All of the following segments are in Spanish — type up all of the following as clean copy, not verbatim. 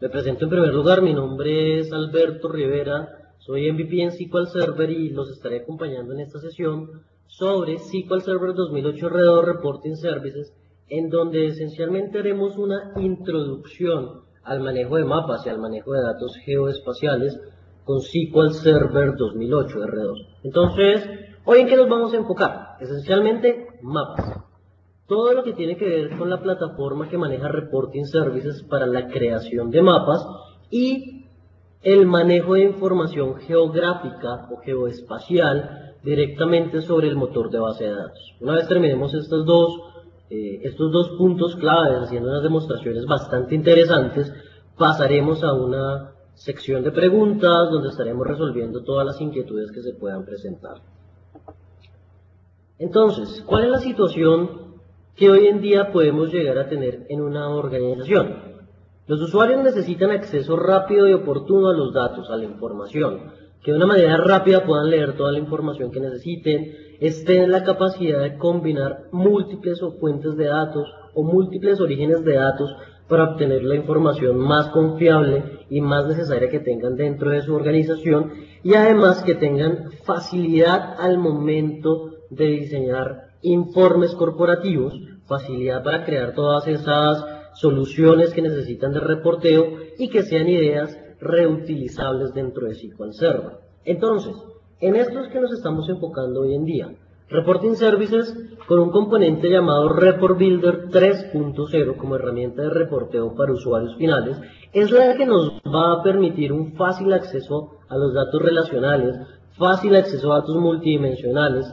Me presento en primer lugar, mi nombre es Alberto Rivera, soy MVP en SQL Server y los estaré acompañando en esta sesión sobre SQL Server 2008 R2 Reporting Services, en donde esencialmente haremos una introducción al manejo de mapas y al manejo de datos geoespaciales con SQL Server 2008 R2. Entonces, ¿hoy en qué nos vamos a enfocar? Esencialmente, mapas. Todo lo que tiene que ver con la plataforma que maneja Reporting Services para la creación de mapas y el manejo de información geográfica o geoespacial directamente sobre el motor de base de datos. Una vez terminemos estos dos puntos claves haciendo unas demostraciones bastante interesantes, pasaremos a una sección de preguntas donde estaremos resolviendo todas las inquietudes que se puedan presentar. Entonces, ¿cuál es la situación que hoy en día podemos llegar a tener en una organización? Los usuarios necesitan acceso rápido y oportuno a los datos, a la información, que de una manera rápida puedan leer toda la información que necesiten, estén en la capacidad de combinar múltiples fuentes de datos o múltiples orígenes de datos para obtener la información más confiable y más necesaria que tengan dentro de su organización, y además que tengan facilidad al momento de diseñar informes corporativos, facilidad para crear todas esas soluciones que necesitan de reporteo y que sean ideas reutilizables dentro de SQL Server. Entonces, en esto es que nos estamos enfocando hoy en día. Reporting Services con un componente llamado Report Builder 3.0 como herramienta de reporteo para usuarios finales es la que nos va a permitir un fácil acceso a los datos relacionales, fácil acceso a datos multidimensionales,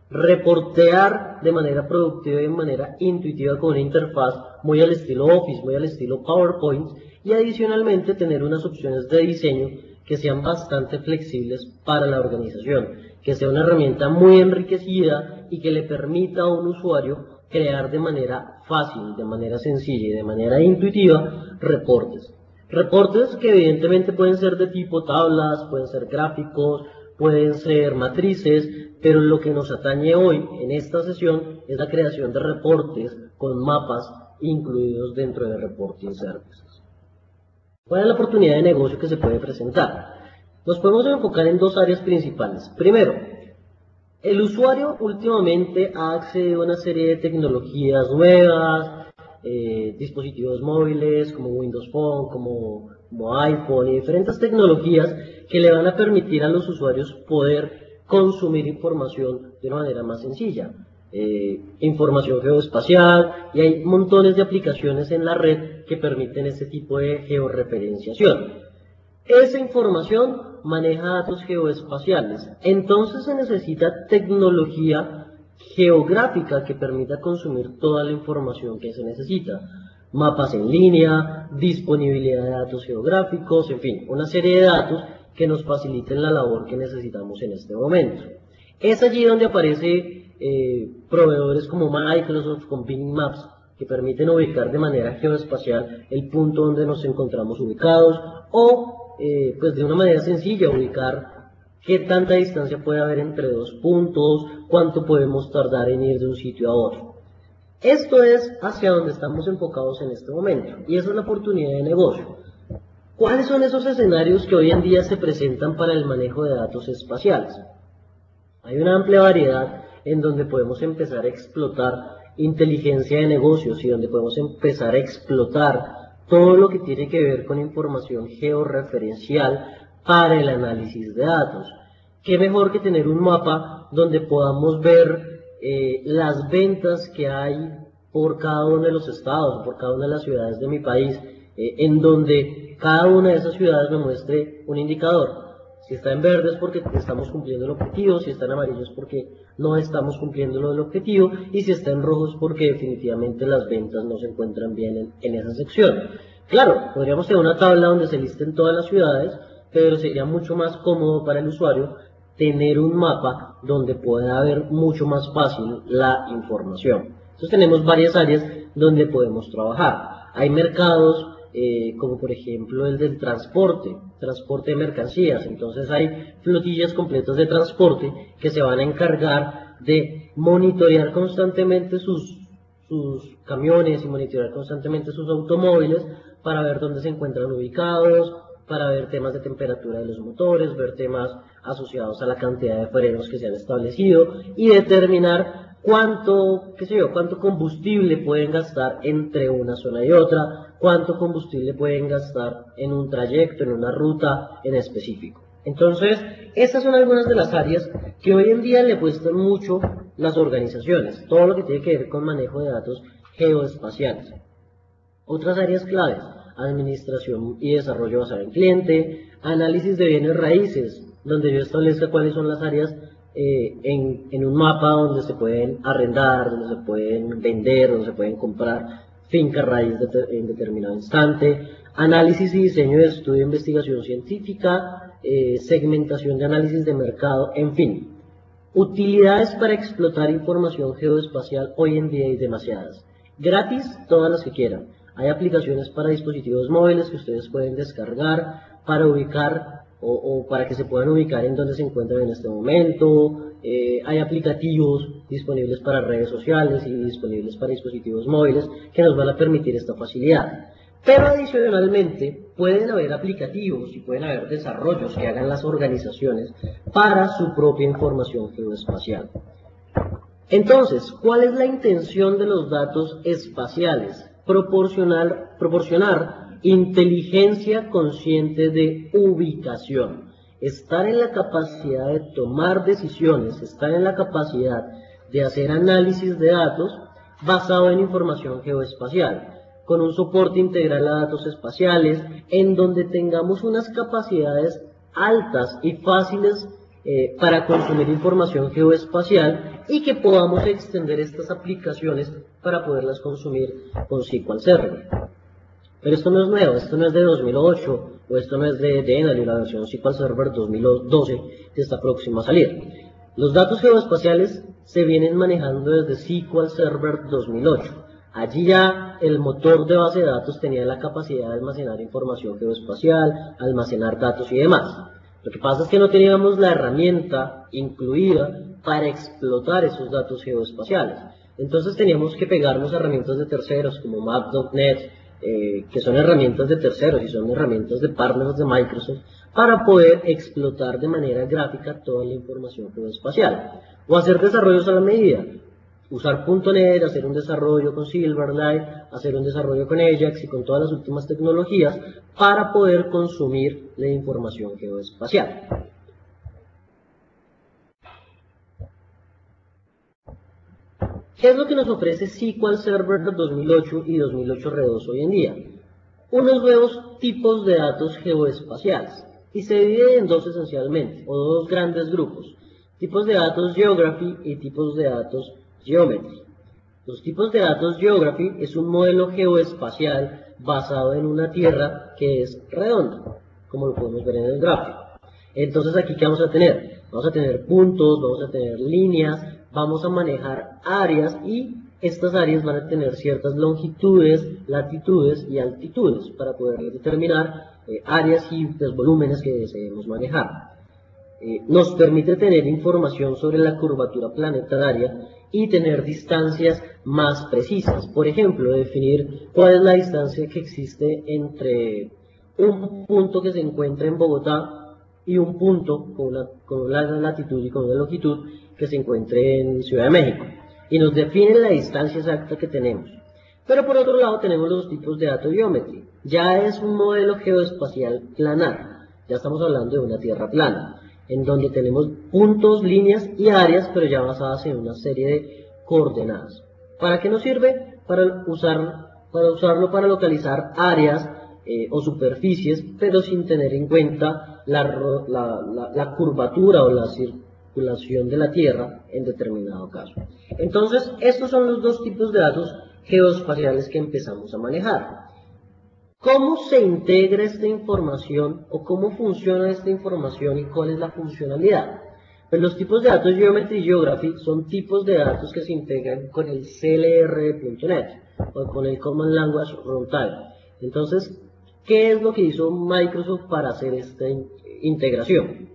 reportear de manera productiva y de manera intuitiva con una interfaz muy al estilo Office, muy al estilo PowerPoint, y adicionalmente tener unas opciones de diseño que sean bastante flexibles para la organización, que sea una herramienta muy enriquecida y que le permita a un usuario crear de manera fácil, de manera sencilla y de manera intuitiva reportes. Reportes que evidentemente pueden ser de tipo tablas, pueden ser gráficos, pueden ser matrices, pero lo que nos atañe hoy en esta sesión es la creación de reportes con mapas incluidos dentro de Reporting Services. ¿Cuál es la oportunidad de negocio que se puede presentar? Nos podemos enfocar en dos áreas principales. Primero, el usuario últimamente ha accedido a una serie de tecnologías nuevas, dispositivos móviles como Windows Phone, como iPhone y diferentes tecnologías que le van a permitir a los usuarios poder consumir información de una manera más sencilla. Información geoespacial, y hay montones de aplicaciones en la red que permiten este tipo de georreferenciación. Esa información maneja datos geoespaciales, entonces se necesita tecnología geográfica que permita consumir toda la información que se necesita. Mapas en línea, disponibilidad de datos geográficos, en fin, una serie de datos que nos faciliten la labor que necesitamos en este momento. Es allí donde aparece proveedores como Microsoft con Bing Maps, que permiten ubicar de manera geoespacial el punto donde nos encontramos ubicados, o pues de una manera sencilla ubicar qué tanta distancia puede haber entre dos puntos, cuánto podemos tardar en ir de un sitio a otro. Esto es hacia donde estamos enfocados en este momento, y esa es la oportunidad de negocio. ¿Cuáles son esos escenarios que hoy en día se presentan para el manejo de datos espaciales? Hay una amplia variedad en donde podemos empezar a explotar inteligencia de negocios y donde podemos empezar a explotar todo lo que tiene que ver con información georreferencial para el análisis de datos. ¿Qué mejor que tener un mapa donde podamos ver las ventas que hay por cada uno de los estados, por cada una de las ciudades de mi país, en donde cada una de esas ciudades me muestre un indicador? Si está en verde es porque estamos cumpliendo el objetivo, si está en amarillo es porque no estamos cumpliendo el objetivo, y si está en rojo es porque definitivamente las ventas no se encuentran bien en esa sección. Claro, podríamos tener una tabla donde se listen todas las ciudades, pero sería mucho más cómodo para el usuario tener un mapa donde pueda ver mucho más fácil la información. Entonces tenemos varias áreas donde podemos trabajar. Hay mercados como por ejemplo el del transporte de mercancías. Entonces hay flotillas completas de transporte que se van a encargar de monitorear constantemente sus camiones y monitorear constantemente sus automóviles para ver dónde se encuentran ubicados, para ver temas de temperatura de los motores, ver temas asociados a la cantidad de frenos que se han establecido y determinar cuánto, qué sé yo, cuánto combustible pueden gastar entre una zona y otra, cuánto combustible pueden gastar en un trayecto, en una ruta en específico. Entonces, estas son algunas de las áreas que hoy en día le cuestan mucho las organizaciones, todo lo que tiene que ver con manejo de datos geoespaciales. Otras áreas claves: administración y desarrollo basado en cliente, análisis de bienes raíces, donde yo establezca cuáles son las áreas en un mapa donde se pueden arrendar, donde se pueden vender, donde se pueden comprar fincas raíz en determinado instante, análisis y diseño de estudio de investigación científica, segmentación de análisis de mercado, en fin. Utilidades para explotar información geoespacial hoy en día hay demasiadas. Gratis, todas las que quieran. Hay aplicaciones para dispositivos móviles que ustedes pueden descargar para ubicar o para que se puedan ubicar en donde se encuentran en este momento. Hay aplicativos disponibles para redes sociales y disponibles para dispositivos móviles que nos van a permitir esta facilidad. Pero adicionalmente pueden haber aplicativos y pueden haber desarrollos que hagan las organizaciones para su propia información geoespacial. Entonces, ¿cuál es la intención de los datos espaciales? Proporcionar inteligencia consciente de ubicación, estar en la capacidad de tomar decisiones, estar en la capacidad de hacer análisis de datos basado en información geoespacial, con un soporte integral a datos espaciales, en donde tengamos unas capacidades altas y fáciles para consumir información geoespacial y que podamos extender estas aplicaciones para poderlas consumir con SQL Server. Pero esto no es nuevo, esto no es de 2008 o esto no es de Denali, la versión SQL Server 2012 que está próxima a salir. Los datos geoespaciales se vienen manejando desde SQL Server 2008. Allí ya el motor de base de datos tenía la capacidad de almacenar información geoespacial, almacenar datos y demás. Lo que pasa es que no teníamos la herramienta incluida para explotar esos datos geoespaciales. Entonces teníamos que pegarnos a herramientas de terceros como Map.net, que son herramientas de terceros y son herramientas de partners de Microsoft, para poder explotar de manera gráfica toda la información geoespacial. O hacer desarrollos a la medida. Usar .NET, hacer un desarrollo con Silverlight, hacer un desarrollo con Ajax y con todas las últimas tecnologías para poder consumir la información geoespacial. ¿Qué es lo que nos ofrece SQL Server 2008 y 2008 R2 hoy en día? Unos nuevos tipos de datos geoespaciales, y se divide en dos esencialmente, o dos grandes grupos: tipos de datos Geography y tipos de datos Geometry. Los tipos de datos Geography es un modelo geoespacial basado en una tierra que es redonda, como lo podemos ver en el gráfico. Entonces aquí, ¿qué vamos a tener? Vamos a tener puntos, vamos a tener líneas, vamos a manejar áreas y estas áreas van a tener ciertas longitudes, latitudes y altitudes para poder determinar áreas y los volúmenes que deseemos manejar. Nos permite tener información sobre la curvatura planetaria y tener distancias más precisas. Por ejemplo, definir cuál es la distancia que existe entre un punto que se encuentra en Bogotá y un punto con una latitud y con una longitud que se encuentre en Ciudad de México. Y nos define la distancia exacta que tenemos. Pero por otro lado tenemos los tipos de datos Geometry. Ya es un modelo geoespacial planar. Ya estamos hablando de una tierra plana, en donde tenemos puntos, líneas y áreas, pero ya basadas en una serie de coordenadas. ¿Para qué nos sirve? Para usarlo para localizar áreas o superficies, pero sin tener en cuenta la curvatura o la circulación de la Tierra en determinado caso. Entonces, estos son los dos tipos de datos geoespaciales que empezamos a manejar. ¿Cómo se integra esta información o cómo funciona esta información y cuál es la funcionalidad? Pues los tipos de datos Geometry y Geography son tipos de datos que se integran con el CLR.NET o con el Common Language Runtime. Entonces, ¿qué es lo que hizo Microsoft para hacer esta integración?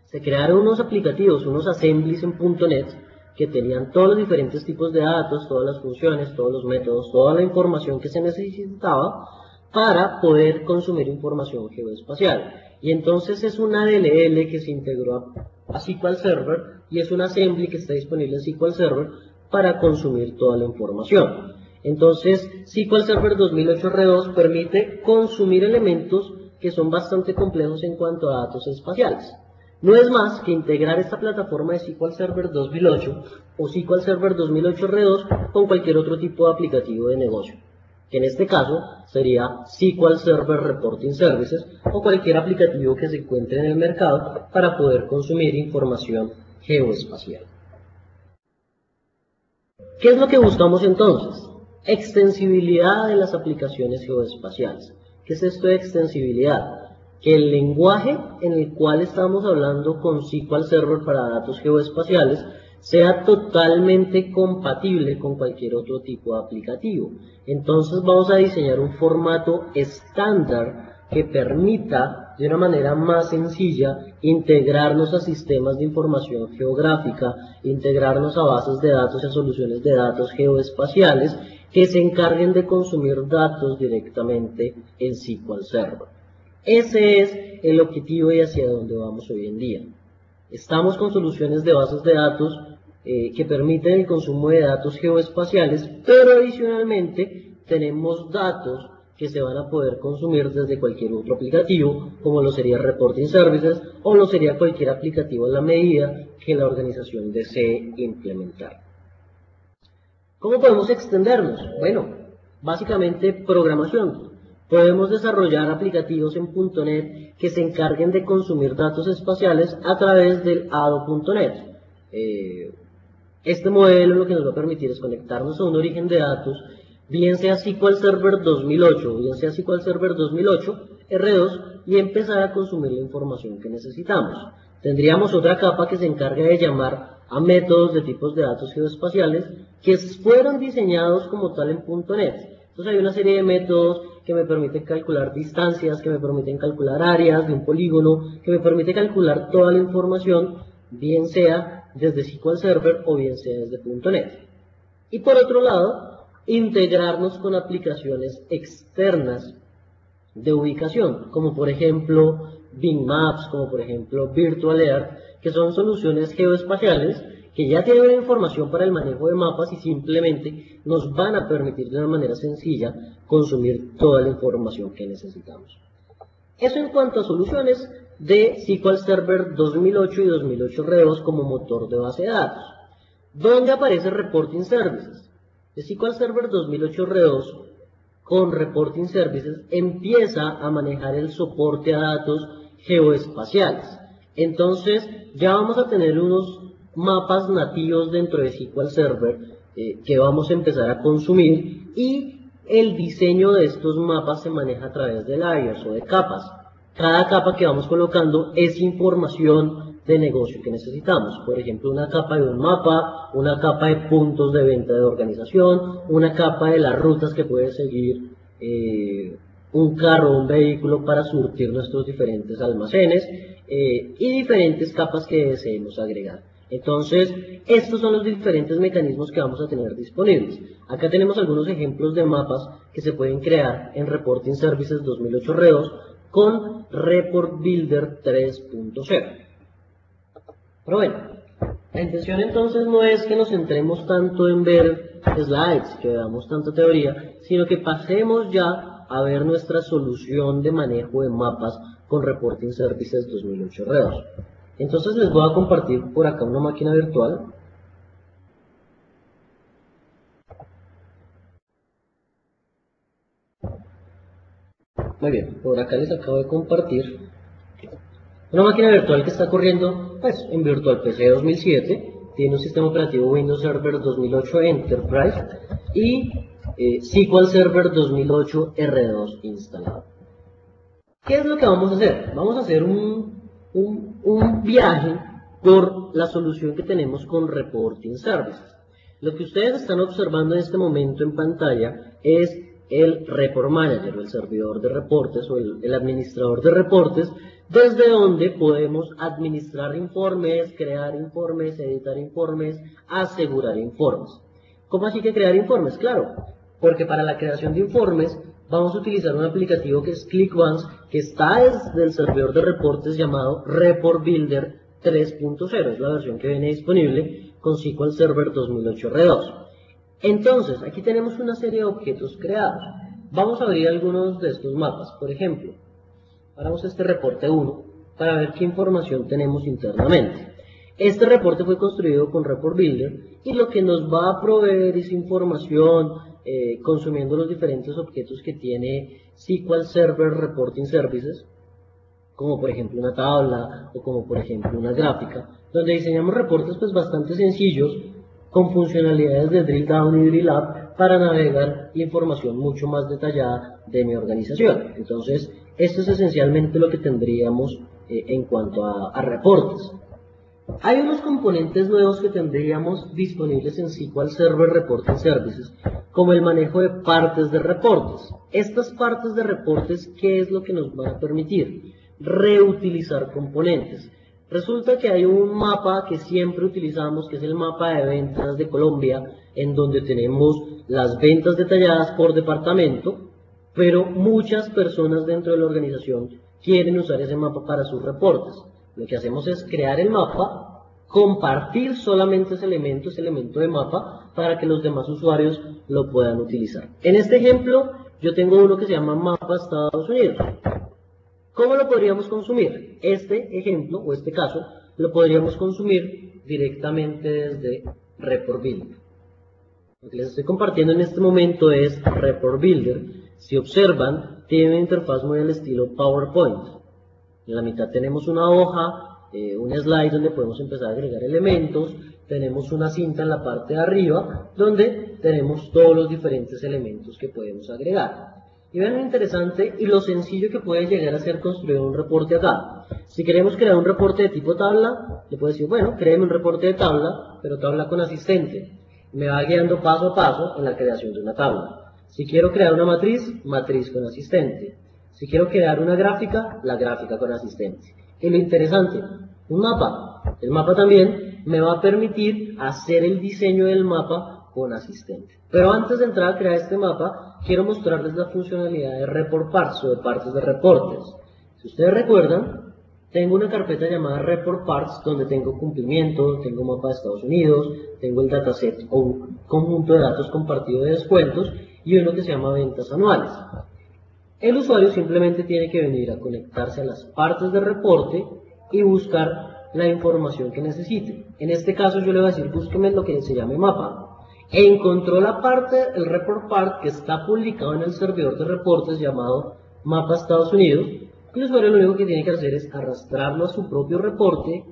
Se crearon unos aplicativos, unos assemblies en .NET que tenían todos los diferentes tipos de datos, todas las funciones, todos los métodos, toda la información que se necesitaba para poder consumir información geoespacial. Y entonces es una DLL que se integró a SQL Server y es un assembly que está disponible en SQL Server para consumir toda la información. Entonces, SQL Server 2008 R2 permite consumir elementos que son bastante complejos en cuanto a datos espaciales. No es más que integrar esta plataforma de SQL Server 2008 o SQL Server 2008 R2 con cualquier otro tipo de aplicativo de negocio, que en este caso sería SQL Server Reporting Services o cualquier aplicativo que se encuentre en el mercado para poder consumir información geoespacial. ¿Qué es lo que buscamos entonces? Extensibilidad de las aplicaciones geoespaciales. ¿Qué es esto de extensibilidad? Que el lenguaje en el cual estamos hablando con SQL Server para datos geoespaciales sea totalmente compatible con cualquier otro tipo de aplicativo. Entonces vamos a diseñar un formato estándar que permita de una manera más sencilla integrarnos a sistemas de información geográfica, integrarnos a bases de datos y a soluciones de datos geoespaciales que se encarguen de consumir datos directamente en SQL Server. Ese es el objetivo y hacia dónde vamos hoy en día. Estamos con soluciones de bases de datos que permiten el consumo de datos geoespaciales, pero adicionalmente tenemos datos que se van a poder consumir desde cualquier otro aplicativo, como lo sería Reporting Services o lo sería cualquier aplicativo a la medida que la organización desee implementar. ¿Cómo podemos extendernos? Bueno, básicamente programación. Podemos desarrollar aplicativos en .NET que se encarguen de consumir datos espaciales a través del ADO.NET. Este modelo lo que nos va a permitir es conectarnos a un origen de datos, bien sea SQL Server 2008 o bien sea SQL Server 2008 R2, y empezar a consumir la información que necesitamos. Tendríamos otra capa que se encarga de llamar a métodos de tipos de datos geoespaciales que fueron diseñados como tal en .NET. Entonces hay una serie de métodos que me permiten calcular distancias, que me permiten calcular áreas de un polígono, que me permite calcular toda la información, bien sea desde SQL Server o bien sea desde .NET. Y por otro lado, integrarnos con aplicaciones externas de ubicación, como por ejemplo Bing Maps, como por ejemplo Virtual Earth, que son soluciones geoespaciales que ya tienen una información para el manejo de mapas y simplemente nos van a permitir de una manera sencilla consumir toda la información que necesitamos. Eso en cuanto a soluciones de SQL Server 2008 y 2008 R2 como motor de base de datos. ¿Dónde aparece Reporting Services? De SQL Server 2008 R2 con Reporting Services empieza a manejar el soporte a datos geoespaciales. Entonces ya vamos a tener unos mapas nativos dentro de SQL Server que vamos a empezar a consumir, y el diseño de estos mapas se maneja a través de layers o de capas. Cada capa que vamos colocando es información de negocio que necesitamos. Por ejemplo, una capa de un mapa, una capa de puntos de venta de organización, una capa de las rutas que puede seguir un carro o un vehículo para surtir nuestros diferentes almacenes y diferentes capas que deseemos agregar. Entonces, estos son los diferentes mecanismos que vamos a tener disponibles. Acá tenemos algunos ejemplos de mapas que se pueden crear en Reporting Services 2008 R2 con Report Builder 3.0. Pero bueno, la intención entonces no es que nos centremos tanto en ver slides, que veamos tanta teoría, sino que pasemos ya a ver nuestra solución de manejo de mapas con Reporting Services 2008 R2. Entonces les voy a compartir por acá una máquina virtual. Muy bien, por acá les acabo de compartir una máquina virtual que está corriendo pues, en Virtual PC 2007, tiene un sistema operativo Windows Server 2008 Enterprise y SQL Server 2008 R2 instalado. ¿Qué es lo que vamos a hacer? Vamos a hacer un viaje por la solución que tenemos con Reporting Services. Lo que ustedes están observando en este momento en pantalla es el Report Manager, o el servidor de reportes, o el administrador de reportes, desde donde podemos administrar informes, crear informes, editar informes, asegurar informes. ¿Cómo así que crear informes? Claro, porque para la creación de informes vamos a utilizar un aplicativo que es ClickOnce, que está desde el servidor de reportes llamado Report Builder 3.0, es la versión que viene disponible con SQL Server 2008 R2. Entonces, aquí tenemos una serie de objetos creados. Vamos a abrir algunos de estos mapas. Por ejemplo, hagamos este reporte 1 para ver qué información tenemos internamente. Este reporte fue construido con Report Builder y lo que nos va a proveer es información consumiendo los diferentes objetos que tiene SQL Server Reporting Services, como por ejemplo una tabla o como por ejemplo una gráfica, donde diseñamos reportes pues bastante sencillos con funcionalidades de Drill Down y Drill Up para navegar información mucho más detallada de mi organización. Entonces, esto es esencialmente lo que tendríamos en cuanto a reportes. Hay unos componentes nuevos que tendríamos disponibles en SQL Server Reporting Services, como el manejo de partes de reportes. Estas partes de reportes, ¿qué es lo que nos van a permitir? Reutilizar componentes. Resulta que hay un mapa que siempre utilizamos, que es el mapa de ventas de Colombia, en donde tenemos las ventas detalladas por departamento, pero muchas personas dentro de la organización quieren usar ese mapa para sus reportes. Lo que hacemos es crear el mapa, compartir solamente ese elemento de mapa, para que los demás usuarios lo puedan utilizar. En este ejemplo, yo tengo uno que se llama Mapa Estados Unidos. ¿Cómo lo podríamos consumir? Este ejemplo, o este caso, lo podríamos consumir directamente desde Report Builder. Lo que les estoy compartiendo en este momento es Report Builder. Si observan, tiene una interfaz muy al estilo PowerPoint. En la mitad tenemos una hoja, un slide donde podemos empezar a agregar elementos, tenemos una cinta en la parte de arriba donde tenemos todos los diferentes elementos que podemos agregar. Y vean lo interesante y lo sencillo que puede llegar a ser construir un reporte acá. Si queremos crear un reporte de tipo tabla, le puedo decir, bueno, créeme un reporte de tabla, pero tabla con asistente. Me va guiando paso a paso en la creación de una tabla. Si quiero crear una matriz, matriz con asistente. Si quiero crear una gráfica, la gráfica con asistente. Y lo interesante, un mapa. El mapa también me va a permitir hacer el diseño del mapa con asistente. Pero antes de entrar a crear este mapa, quiero mostrarles la funcionalidad de Report Parts o de partes de reportes. Si ustedes recuerdan, tengo una carpeta llamada Report Parts donde tengo cumplimiento, tengo mapa de Estados Unidos, tengo el dataset o un conjunto de datos compartido de descuentos y uno que se llama ventas anuales. El usuario simplemente tiene que venir a conectarse a las partes de reporte y buscar la información que necesite. En este caso yo le voy a decir, búsqueme lo que se llame mapa. Encontró la parte, el report part, que está publicado en el servidor de reportes llamado Mapa Estados Unidos. El usuario lo único que tiene que hacer es arrastrarlo a su propio reporte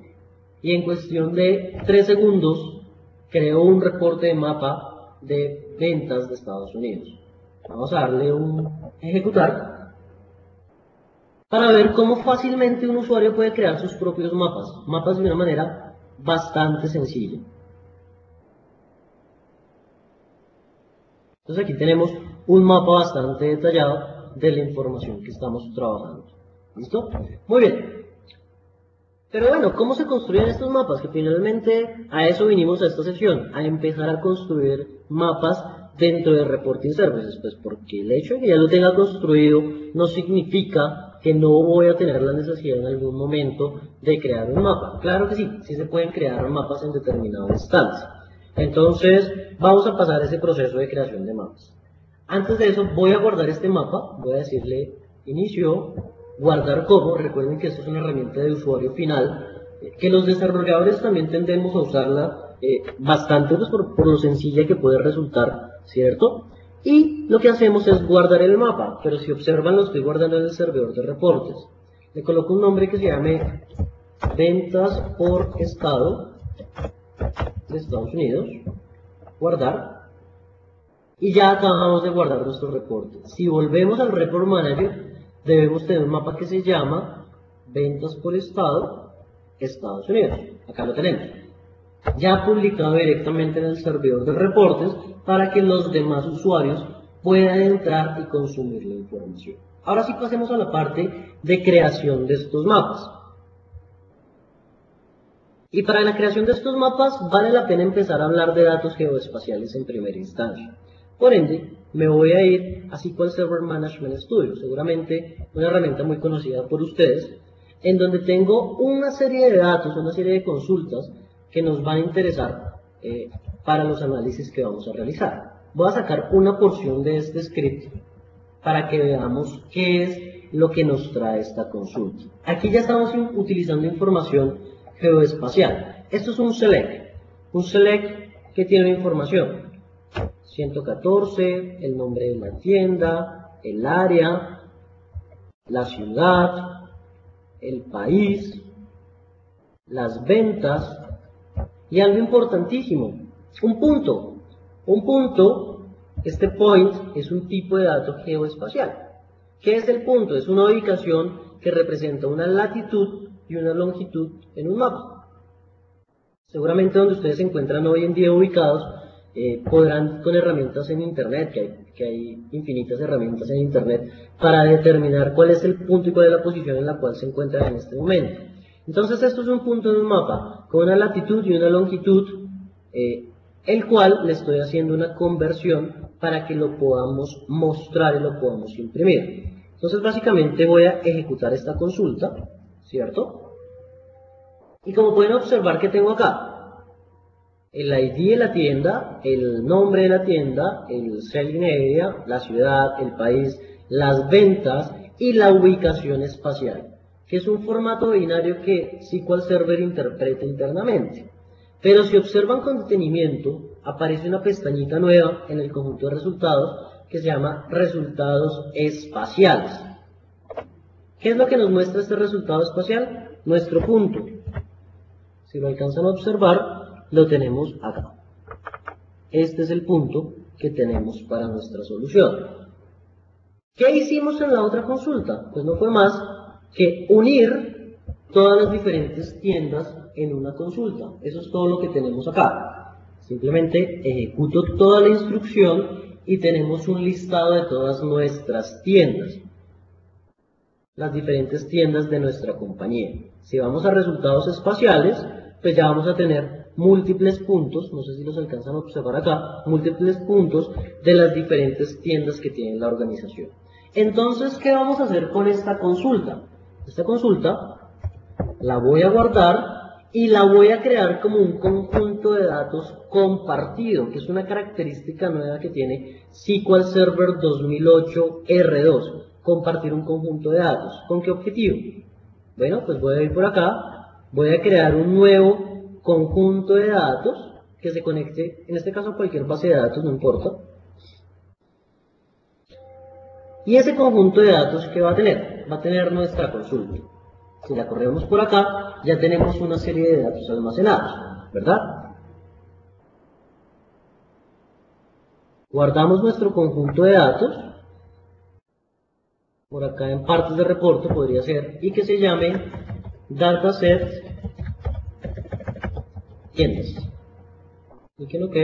y en cuestión de 3 segundos creó un reporte de mapa de ventas de Estados Unidos. Vamos a darle un ejecutar para ver cómo fácilmente un usuario puede crear sus propios mapas de una manera bastante sencilla. Entonces aquí tenemos un mapa bastante detallado de la información que estamos trabajando. ¿Listo? Muy bien. Pero bueno, ¿cómo se construyen estos mapas? Que finalmente a eso vinimos a esta sección, a empezar a construir mapas dentro de Reporting Services. Pues porque el hecho de que ya lo tenga construido no significa que no voy a tener la necesidad en algún momento de crear un mapa. Claro que sí, sí se pueden crear mapas en determinada instancia. Entonces, vamos a pasar ese proceso de creación de mapas. Antes de eso, voy a guardar este mapa, voy a decirle inicio, guardar como, recuerden que esto es una herramienta de usuario final, que los desarrolladores también tendemos a usarla bastante pues, por lo sencilla que puede resultar, ¿cierto? Y lo que hacemos es guardar el mapa, pero si observan lo estoy guardando en el servidor de reportes. Le coloco un nombre que se llame ventas por estado de Estados Unidos, guardar, y ya acabamos de guardar nuestro reporte. Si volvemos al Report Manager, debemos tener un mapa que se llama ventas por estado, Estados Unidos. Acá lo tenemos. Ya publicado directamente en el servidor de reportes para que los demás usuarios puedan entrar y consumir la información. Ahora sí pasemos a la parte de creación de estos mapas. Y para la creación de estos mapas vale la pena empezar a hablar de datos geoespaciales en primera instancia. Por ende, me voy a ir a SQL Server Management Studio, seguramente una herramienta muy conocida por ustedes, en donde tengo una serie de datos, una serie de consultas que nos van a interesar para los análisis que vamos a realizar. Voy a sacar una porción de este script para que veamos qué es lo que nos trae esta consulta. Aquí ya estamos utilizando información geoespacial. Esto es un select que tiene información. 114, el nombre de la tienda, el área, la ciudad, el país, las ventas y algo importantísimo, un punto. Un punto, este point, es un tipo de dato geoespacial. ¿Qué es el punto? Es una ubicación que representa una latitud y una longitud en un mapa. Seguramente donde ustedes se encuentran hoy en día ubicados, podrán con herramientas en internet, que hay infinitas herramientas en internet, para determinar cuál es el punto y cuál es la posición en la cual se encuentran en este momento. Entonces esto es un punto en un mapa, con una latitud y una longitud, el cual le estoy haciendo una conversión para que lo podamos mostrar y lo podamos imprimir. Entonces básicamente voy a ejecutar esta consulta, ¿cierto? Y como pueden observar que tengo acá, el ID de la tienda, el nombre de la tienda, el selling area, la ciudad, el país, las ventas y la ubicación espacial, que es un formato binario que SQL Server interpreta internamente. Pero si observan con detenimiento, aparece una pestañita nueva en el conjunto de resultados que se llama resultados espaciales. ¿Qué es lo que nos muestra este resultado espacial? Nuestro punto. Si lo alcanzan a observar, lo tenemos acá. Este es el punto que tenemos para nuestra solución. ¿Qué hicimos en la otra consulta? Pues no fue más que unir todas las diferentes tiendas en una consulta. Eso es todo lo que tenemos acá. Simplemente ejecuto toda la instrucción y tenemos un listado de todas nuestras tiendas. Las diferentes tiendas de nuestra compañía. Si vamos a resultados espaciales, pues ya vamos a tener múltiples puntos, no sé si los alcanzan a observar acá, múltiples puntos de las diferentes tiendas que tiene la organización. Entonces, ¿qué vamos a hacer con esta consulta? Esta consulta la voy a guardar y la voy a crear como un conjunto de datos compartido, que es una característica nueva que tiene SQL Server 2008 R2, compartir un conjunto de datos. ¿Con qué objetivo? Bueno, pues voy a ir por acá, voy a crear un nuevo conjunto de datos que se conecte, en este caso a cualquier base de datos, no importa. Y ese conjunto de datos, ¿qué va a tener? Va a tener nuestra consulta. Si la corremos por acá, ya tenemos una serie de datos almacenados, ¿verdad? Guardamos nuestro conjunto de datos. Por acá en partes de reporte podría ser, y que se llame dataset tiendas. Cliquen OK.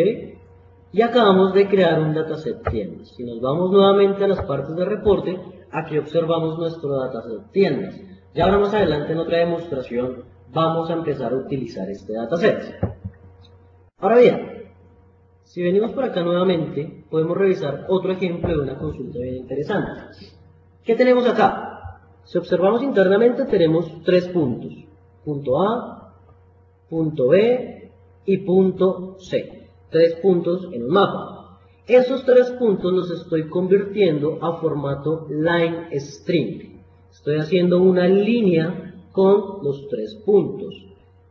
Y acabamos de crear un dataset tiendas. Si nos vamos nuevamente a las partes de reporte, aquí observamos nuestro dataset tiendas. Ya ahora más adelante en otra demostración vamos a empezar a utilizar este dataset. Ahora bien, si venimos por acá nuevamente, podemos revisar otro ejemplo de una consulta bien interesante. ¿Qué tenemos acá? Si observamos internamente tenemos tres puntos. Punto A, punto B y punto C. Tres puntos en un mapa. Esos tres puntos los estoy convirtiendo a formato line string. Estoy haciendo una línea con los tres puntos.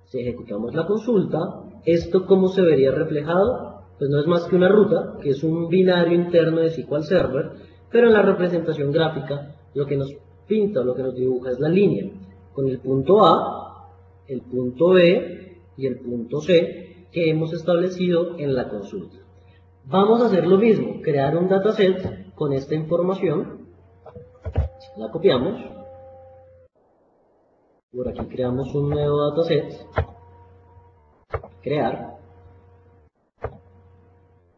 Si ejecutamos la consulta, ¿esto cómo se vería reflejado? Pues no es más que una ruta, que es un binario interno de SQL Server, pero en la representación gráfica lo que nos pinta, lo que nos dibuja es la línea, con el punto A, el punto B y el punto C que hemos establecido en la consulta. Vamos a hacer lo mismo, crear un dataset con esta información, la copiamos, por aquí creamos un nuevo dataset, crear,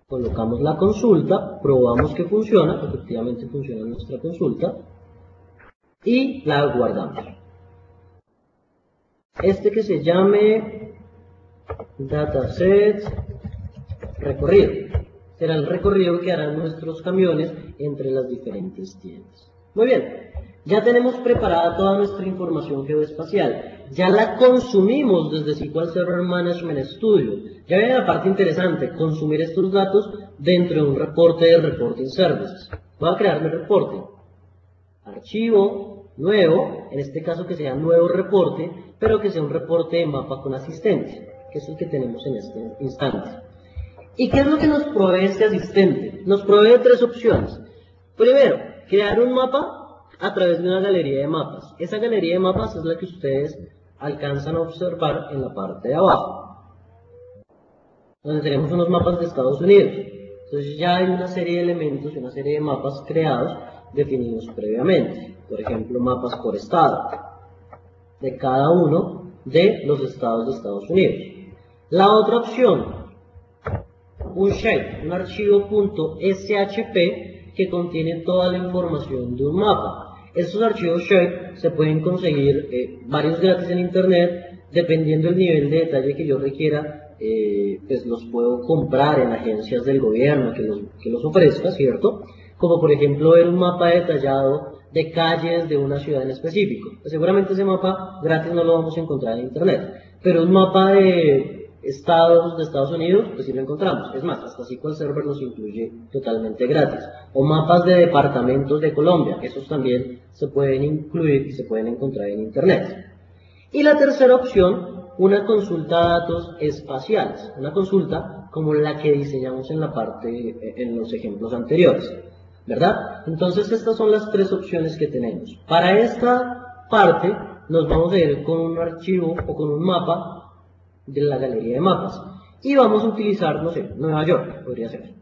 colocamos la consulta, probamos que funciona, efectivamente funciona nuestra consulta, y la guardamos. Este que se llame dataset recorrido. será el recorrido que harán nuestros camiones entre las diferentes tiendas. Muy bien, ya tenemos preparada toda nuestra información geoespacial, ya la consumimos desde SQL Server Management Studio. Ya viene la parte interesante, consumir estos datos dentro de un reporte de Reporting Services. Voy a crear mi reporte, archivo, nuevo, en este caso que sea nuevo reporte, pero que sea un reporte de mapa con asistente, que es el que tenemos en este instante. ¿Y qué es lo que nos provee este asistente? Nos provee tres opciones. Primero, crear un mapa a través de una galería de mapas. Esa galería de mapas es la que ustedes alcanzan a observar en la parte de abajo, donde tenemos unos mapas de Estados Unidos. Entonces ya hay una serie de elementos y una serie de mapas creados definidos previamente. Por ejemplo, mapas por estado, de cada uno de los estados de Estados Unidos. La otra opción, un shape, un archivo .shp que contiene toda la información de un mapa. Estos archivos shape se pueden conseguir varios gratis en internet, dependiendo del nivel de detalle que yo requiera, pues los puedo comprar en agencias del gobierno que los ofrezca, ¿cierto? Como por ejemplo ver un mapa detallado de calles de una ciudad en específico. Pues seguramente ese mapa gratis no lo vamos a encontrar en internet, pero un mapa de estados de Estados Unidos, pues sí lo encontramos. Es más, hasta SQL Server los incluye totalmente gratis. O mapas de departamentos de Colombia, esos también se pueden incluir y se pueden encontrar en internet. Y la tercera opción, una consulta de datos espaciales, una consulta como la que diseñamos en la parte, en los ejemplos anteriores, ¿verdad? Entonces estas son las tres opciones que tenemos. Para esta parte nos vamos a ir con un archivo o con un mapa de la galería de mapas y vamos a utilizar, no sé, Nueva York, podría ser.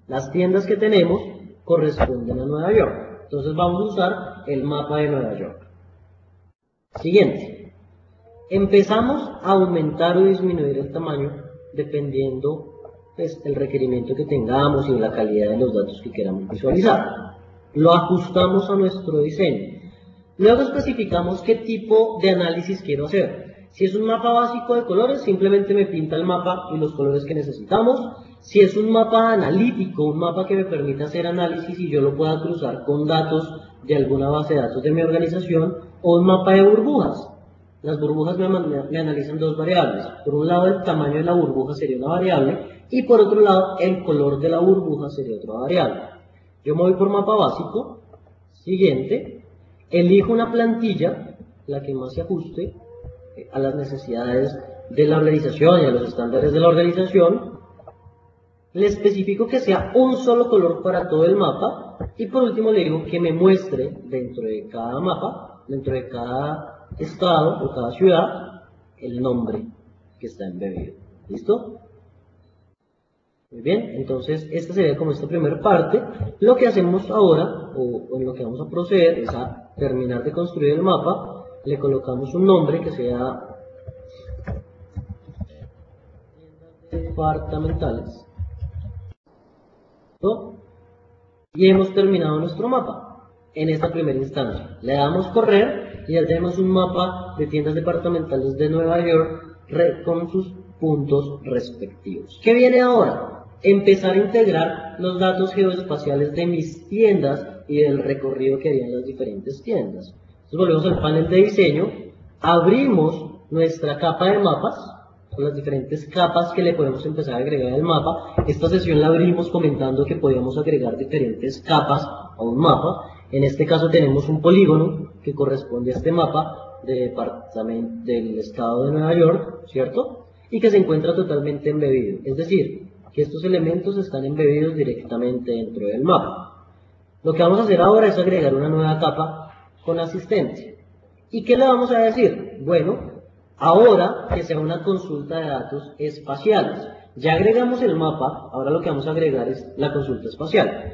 Las tiendas que tenemos corresponden a Nueva York, entonces vamos a usar el mapa de Nueva York. Siguiente, empezamos a aumentar o disminuir el tamaño dependiendo pues, el requerimiento que tengamos y la calidad de los datos que queramos visualizar. Lo ajustamos a nuestro diseño. Luego especificamos qué tipo de análisis quiero hacer. Si es un mapa básico de colores, simplemente me pinta el mapa y los colores que necesitamos. Si es un mapa analítico, un mapa que me permita hacer análisis y yo lo pueda cruzar con datos de alguna base de datos de mi organización, o un mapa de burbujas. Las burbujas me analizan dos variables. Por un lado, el tamaño de la burbuja sería una variable, y por otro lado, el color de la burbuja sería otra variable. Yo me voy por mapa básico. Siguiente, elijo una plantilla, la que más se ajuste a las necesidades de la organización y a los estándares de la organización. Le especifico que sea un solo color para todo el mapa y por último le digo que me muestre dentro de cada mapa, dentro de cada estado o cada ciudad, el nombre que está embebido. ¿Listo? Muy bien, entonces esta sería como esta primera parte. Lo que hacemos ahora, o en lo que vamos a proceder, es a terminar de construir el mapa. Le colocamos un nombre que sea departamentales. ¿No? Y hemos terminado nuestro mapa en esta primera instancia. Le damos correr y ya tenemos un mapa de tiendas departamentales de Nueva York con sus puntos respectivos. ¿Qué viene ahora? Empezar a integrar los datos geoespaciales de mis tiendas y del recorrido que harían las diferentes tiendas. Entonces volvemos al panel de diseño, abrimos nuestra capa de mapas, con las diferentes capas que le podemos empezar a agregar al mapa. Esta sesión la abrimos comentando que podíamos agregar diferentes capas a un mapa. En este caso tenemos un polígono que corresponde a este mapa del estado de Nueva York, ¿cierto? Y que se encuentra totalmente embebido, es decir, que estos elementos están embebidos directamente dentro del mapa. Lo que vamos a hacer ahora es agregar una nueva capa con asistente. ¿Y qué le vamos a decir? Bueno, ahora que sea una consulta de datos espaciales. Ya agregamos el mapa, ahora lo que vamos a agregar es la consulta espacial.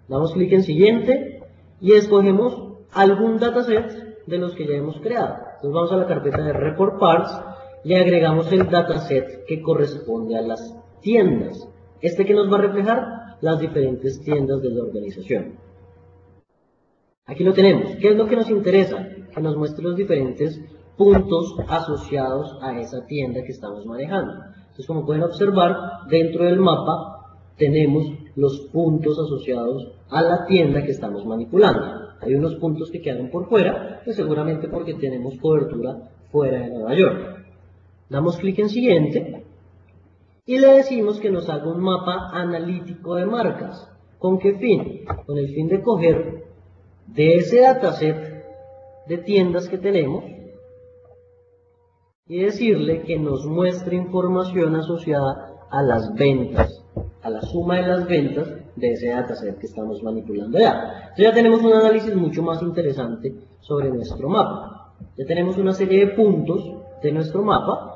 Damos clic en siguiente y escogemos algún dataset de los que ya hemos creado. Entonces vamos a la carpeta de Report Parts y agregamos el dataset que corresponde a las tiendas. Este que nos va a reflejar las diferentes tiendas de la organización. Aquí lo tenemos. ¿Qué es lo que nos interesa? Que nos muestre los diferentes puntos asociados a esa tienda que estamos manejando. Entonces, como pueden observar, dentro del mapa tenemos los puntos asociados a la tienda que estamos manipulando. Hay unos puntos que quedaron por fuera, pues seguramente porque tenemos cobertura fuera de Nueva York. Damos clic en siguiente y le decimos que nos haga un mapa analítico de marcas. ¿Con qué fin? Con el fin de coger de ese dataset de tiendas que tenemos y decirle que nos muestre información asociada a las ventas, a la suma de las ventas de ese dataset que estamos manipulando ya. Entonces ya tenemos un análisis mucho más interesante sobre nuestro mapa. Ya tenemos una serie de puntos de nuestro mapa.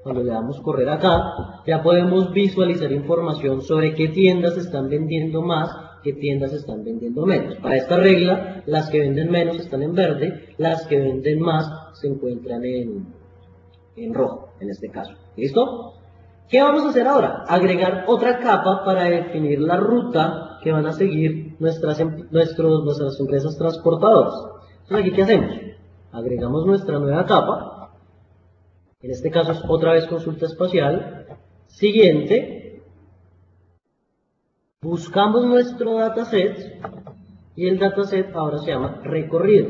Cuando le damos correr acá, ya podemos visualizar información sobre qué tiendas están vendiendo más, qué tiendas están vendiendo menos. Para esta regla, las que venden menos están en verde, las que venden más se encuentran en rojo, en este caso. ¿Listo? ¿Qué vamos a hacer ahora? Agregar otra capa para definir la ruta que van a seguir nuestras empresas transportadoras. Entonces, ¿aquí qué hacemos? Agregamos nuestra nueva capa. En este caso es otra vez consulta espacial. Siguiente. Buscamos nuestro dataset y el dataset ahora se llama recorrido.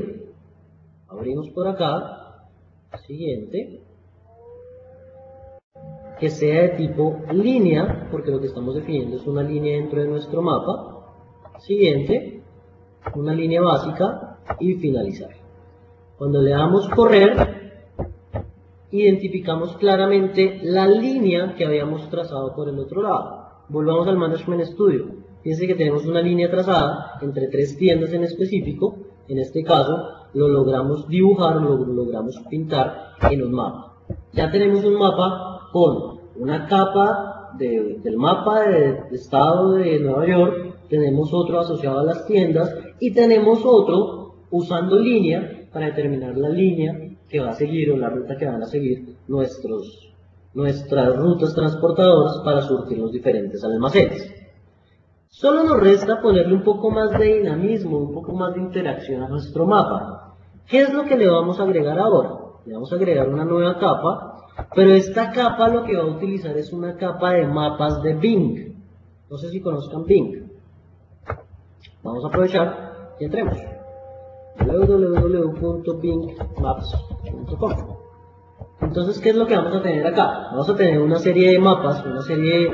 Abrimos por acá. Siguiente. Que sea de tipo línea, porque lo que estamos definiendo es una línea dentro de nuestro mapa. Siguiente. Una línea básica y finalizar. Cuando le damos correr, identificamos claramente la línea que habíamos trazado por el otro lado. Volvamos al Management Studio. Fíjense que tenemos una línea trazada entre tres tiendas en específico. En este caso lo logramos dibujar, lo logramos pintar en un mapa. Ya tenemos un mapa con una capa del mapa de estado de Nueva York, tenemos otro asociado a las tiendas y tenemos otro usando línea para determinar la línea que va a seguir o la ruta que van a seguir nuestras rutas transportadoras para surtir los diferentes almacenes. Solo nos resta ponerle un poco más de dinamismo, un poco más de interacción a nuestro mapa. ¿Qué es lo que le vamos a agregar ahora? Le vamos a agregar una nueva capa, pero esta capa lo que va a utilizar es una capa de mapas de Bing. No sé si conozcan Bing. Vamos a aprovechar y entremos. www.bingmaps.com. Entonces, ¿qué es lo que vamos a tener acá? Vamos a tener una serie de mapas, una serie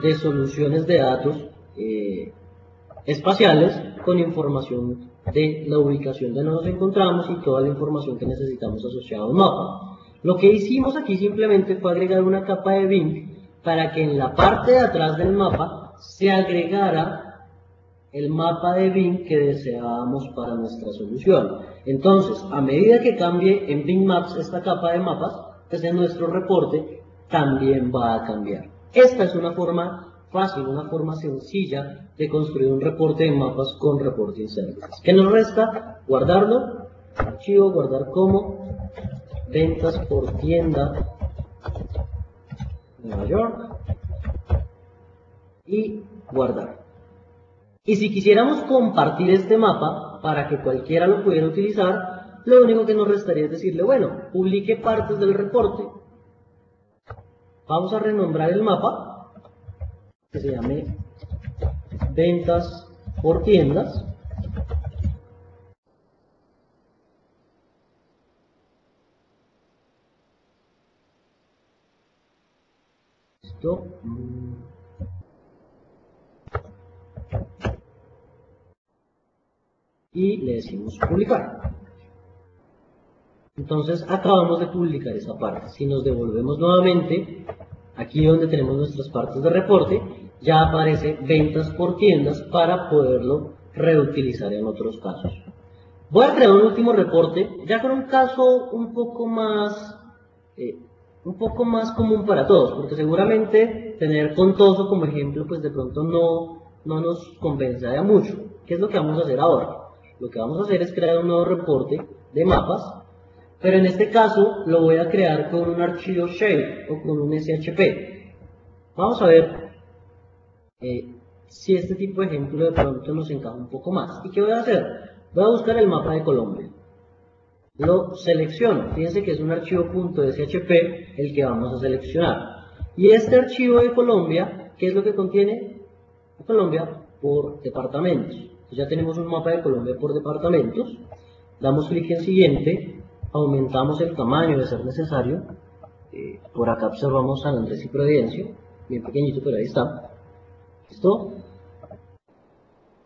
de soluciones de datos espaciales con información de la ubicación donde nos encontramos y toda la información que necesitamos asociada a un mapa. Lo que hicimos aquí simplemente fue agregar una capa de Bing para que en la parte de atrás del mapa se agregara el mapa de Bing que deseábamos para nuestra solución. Entonces, a medida que cambie en Bing Maps esta capa de mapas, pues en nuestro reporte también va a cambiar. Esta es una forma fácil, una forma sencilla de construir un reporte de mapas con Reporting Services. ¿Qué nos resta? Guardarlo, archivo, guardar como, ventas por tienda, Nueva York, y guardar. Y si quisiéramos compartir este mapa para que cualquiera lo pudiera utilizar, lo único que nos restaría es decirle, bueno, publique partes del reporte. Vamos a renombrar el mapa, que se llame ventas por tiendas. Listo. Y le decimos publicar. Entonces acabamos de publicar esa parte. Si nos devolvemos nuevamente, aquí donde tenemos nuestras partes de reporte, ya aparece ventas por tiendas para poderlo reutilizar en otros casos. Voy a crear un último reporte, ya con un caso un poco más común para todos, porque seguramente tener Contoso como ejemplo, pues de pronto no nos convencería mucho. ¿Qué es lo que vamos a hacer ahora? Lo que vamos a hacer es crear un nuevo reporte de mapas, pero en este caso lo voy a crear con un archivo shape o con un SHP. Vamos a ver si este tipo de ejemplo de pronto nos encaja un poco más. ¿Y qué voy a hacer? Voy a buscar el mapa de Colombia. Lo selecciono. Fíjense que es un archivo .shp el que vamos a seleccionar. Y este archivo de Colombia, ¿qué es lo que contiene? Colombia por departamentos. Entonces ya tenemos un mapa de Colombia por departamentos. Damos clic en siguiente, aumentamos el tamaño de ser necesario. Por acá observamos San Andrés y Providencia, bien pequeñito, pero ahí está. ¿Listo?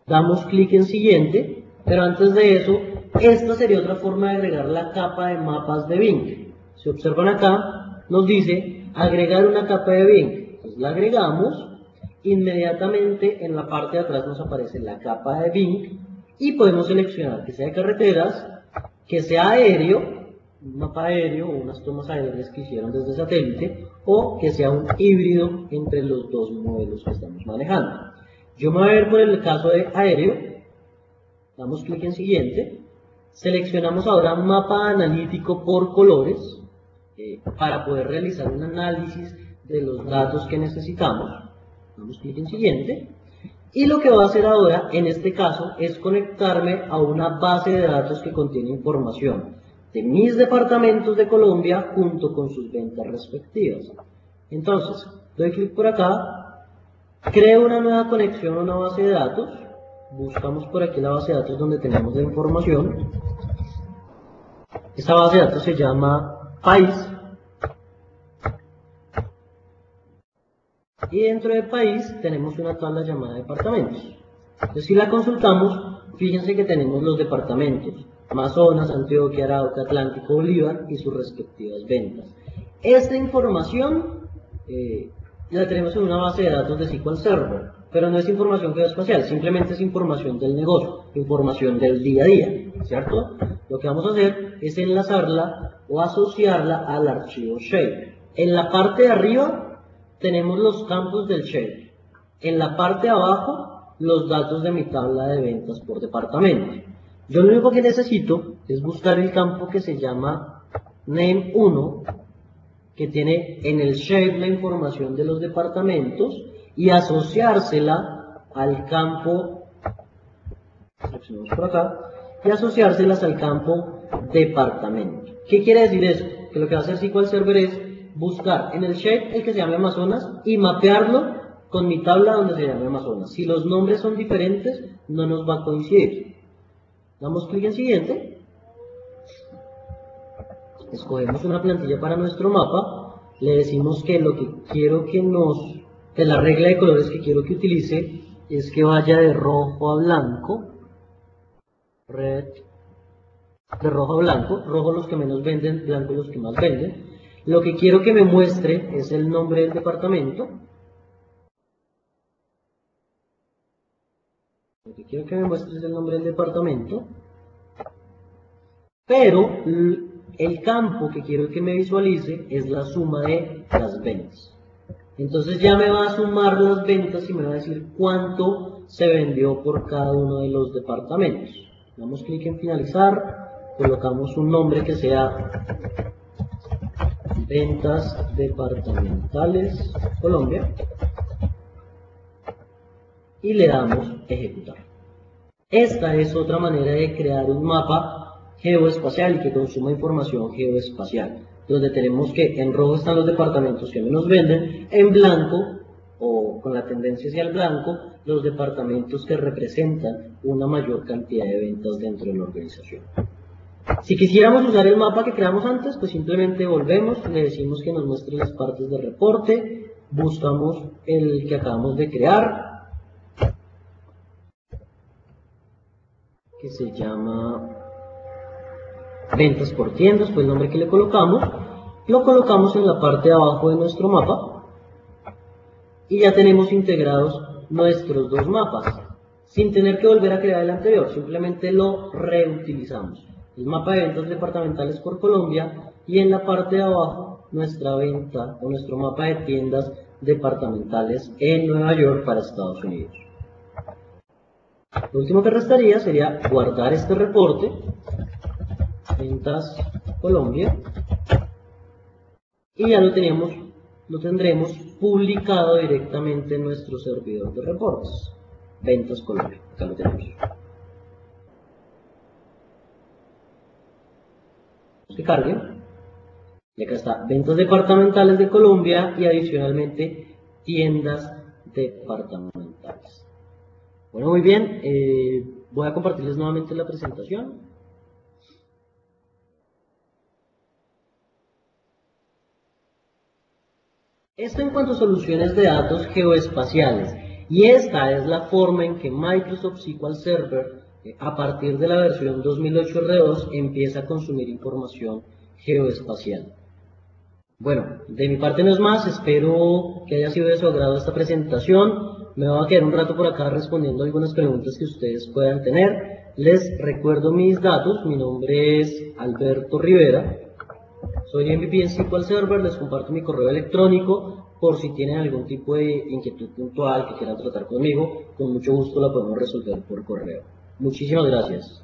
Damos clic en siguiente, pero antes de eso, esta sería otra forma de agregar la capa de mapas de Bing. Si observan acá, nos dice agregar una capa de Bing. Entonces la agregamos, inmediatamente en la parte de atrás nos aparece la capa de Bing y podemos seleccionar que sea de carreteras, que sea aéreo, un mapa aéreo o unas tomas aéreas que hicieron desde satélite, o que sea un híbrido entre los dos modelos que estamos manejando. Yo me voy a ver por el caso de aéreo, damos clic en siguiente, seleccionamos ahora mapa analítico por colores, para poder realizar un análisis de los datos que necesitamos, damos clic en siguiente, y lo que voy a hacer ahora, en este caso, es conectarme a una base de datos que contiene información de mis departamentos de Colombia junto con sus ventas respectivas. Entonces, doy clic por acá, creo una nueva conexión a una base de datos, buscamos por aquí la base de datos donde tenemos la información. Esta base de datos se llama País, y dentro del país tenemos una tabla llamada departamentos. Entonces, si la consultamos, fíjense que tenemos los departamentos Amazonas, Antioquia, Arauca, Atlántico, Bolívar y sus respectivas ventas. Esta información la tenemos en una base de datos de SQL Server, pero no es información geoespacial, simplemente es información del negocio, información del día a día, ¿cierto? Lo que vamos a hacer es enlazarla o asociarla al archivo Shape. En la parte de arriba tenemos los campos del Shape. En la parte de abajo, los datos de mi tabla de ventas por departamento. Yo lo único que necesito es buscar el campo que se llama Name1, que tiene en el Shape la información de los departamentos, y asociársela al campo, seleccionamos por acá, y asociárselas al campo departamento. ¿Qué quiere decir eso? Que lo que va a hacer SQL Server es buscar en el Shape el que se llame Amazonas y mapearlo con mi tabla donde se llame Amazonas. Si los nombres son diferentes, no nos va a coincidir. Damos clic en siguiente. Escogemos una plantilla para nuestro mapa. Le decimos que lo que quiero que la regla de colores que quiero que utilice es que vaya de rojo a blanco. Red, de rojo a blanco. Rojo los que menos venden, blanco los que más venden. Lo que quiero que me muestre es el nombre del departamento. Lo que quiero que me muestre es el nombre del departamento. Pero el campo que quiero que me visualice es la suma de las ventas. Entonces ya me va a sumar las ventas y me va a decir cuánto se vendió por cada uno de los departamentos. Damos clic en finalizar, colocamos un nombre que sea Ventas Departamentales Colombia y le damos ejecutar. Esta es otra manera de crear un mapa geoespacial y que consuma información geoespacial, donde tenemos que en rojo están los departamentos que menos venden, en blanco o con la tendencia hacia el blanco los departamentos que representan una mayor cantidad de ventas dentro de la organización. Si quisiéramos usar el mapa que creamos antes, pues simplemente volvemos, le decimos que nos muestre las partes del reporte, buscamos el que acabamos de crear, que se llama ventas por tiendas, fue el nombre que le colocamos, lo colocamos en la parte de abajo de nuestro mapa y ya tenemos integrados nuestros dos mapas, sin tener que volver a crear el anterior, simplemente lo reutilizamos. El mapa de ventas departamentales por Colombia y en la parte de abajo nuestra venta o nuestro mapa de tiendas departamentales en Nueva York para Estados Unidos. Lo último que restaría sería guardar este reporte, Ventas Colombia, y ya lo tendremos publicado directamente en nuestro servidor de reportes, Ventas Colombia. Acá lo tenemos. Que carguen. Y acá está Ventas Departamentales de Colombia y adicionalmente Tiendas Departamentales. Bueno, muy bien, voy a compartirles nuevamente la presentación. Esto en cuanto a soluciones de datos geoespaciales, y esta es la forma en que Microsoft SQL Server, a partir de la versión 2008 R2, empieza a consumir información geoespacial. Bueno, de mi parte no es más, espero que haya sido de su agrado esta presentación. Me voy a quedar un rato por acá respondiendo algunas preguntas que ustedes puedan tener. Les recuerdo mis datos, mi nombre es Alberto Rivera, soy MVP en SQL Server, les comparto mi correo electrónico por si tienen algún tipo de inquietud puntual que quieran tratar conmigo, con mucho gusto la podemos resolver por correo. Muchísimas gracias.